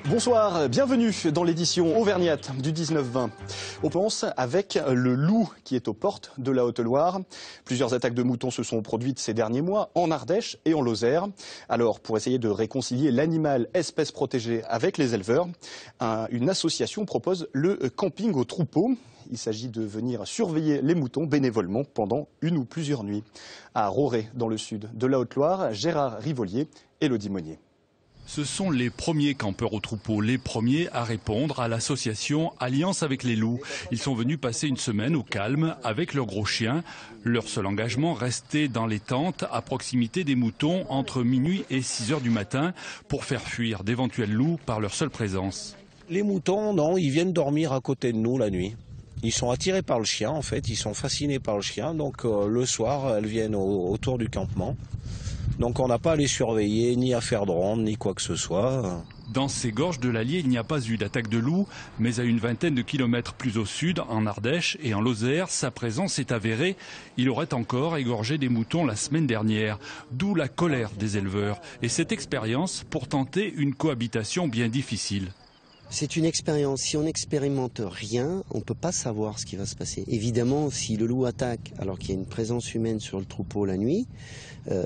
Bonsoir, bienvenue dans l'édition auvergnate du 19-20. On pense avec le loup qui est aux portes de la Haute-Loire. Plusieurs attaques de moutons se sont produites ces derniers mois en Ardèche et en Lozère. Alors, pour essayer de réconcilier l'animal espèce protégée avec les éleveurs, une association propose le camping au troupeau. Il s'agit de venir surveiller les moutons bénévolement pendant une ou plusieurs nuits. À Roré, dans le sud de la Haute-Loire, Gérard Rivolier et Elodie Monnier. Ce sont les premiers campeurs au troupeau, les premiers à répondre à l'association Alliance avec les loups. Ils sont venus passer une semaine au calme avec leurs gros chiens. Leur seul engagement, rester dans les tentes à proximité des moutons entre minuit et 6 heures du matin pour faire fuir d'éventuels loups par leur seule présence. Les moutons, non, ils viennent dormir à côté de nous la nuit. Ils sont attirés par le chien, en fait, ils sont fascinés par le chien. Donc le soir, elles viennent autour du campement. Donc on n'a pas à les surveiller, ni à faire de ronde, ni quoi que ce soit. Dans ces gorges de l'Allier, il n'y a pas eu d'attaque de loups, mais à une vingtaine de kilomètres plus au sud, en Ardèche et en Lozère, sa présence est avérée. Il aurait encore égorgé des moutons la semaine dernière, d'où la colère des éleveurs et cette expérience pour tenter une cohabitation bien difficile. C'est une expérience. Si on n'expérimente rien, on ne peut pas savoir ce qui va se passer. Évidemment, si le loup attaque alors qu'il y a une présence humaine sur le troupeau la nuit,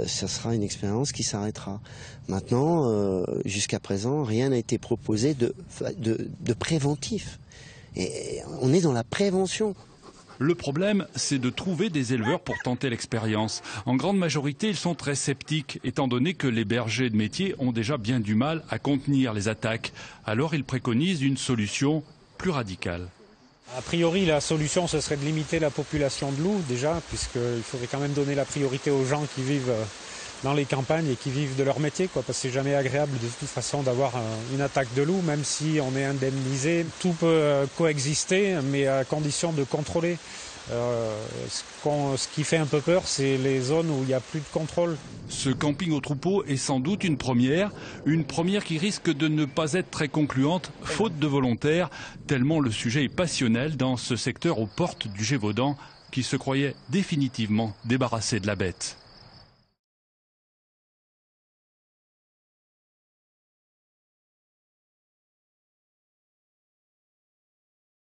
ça sera une expérience qui s'arrêtera. Maintenant, jusqu'à présent, rien n'a été proposé de préventif. Et on est dans la prévention. Le problème, c'est de trouver des éleveurs pour tenter l'expérience. En grande majorité, ils sont très sceptiques, étant donné que les bergers de métier ont déjà bien du mal à contenir les attaques. Alors ils préconisent une solution plus radicale. A priori, la solution, ce serait de limiter la population de loups, déjà, puisqu'il faudrait quand même donner la priorité aux gens qui vivent dans les campagnes et qui vivent de leur métier, parce que c'est jamais agréable de toute façon d'avoir une attaque de loup, même si on est indemnisé. Tout peut coexister, mais à condition de contrôler. Ce qui fait un peu peur, c'est les zones où il n'y a plus de contrôle. Ce camping au troupeau est sans doute une première qui risque de ne pas être très concluante, faute de volontaires, tellement le sujet est passionnel dans ce secteur aux portes du Gévaudan, qui se croyait définitivement débarrassé de la bête.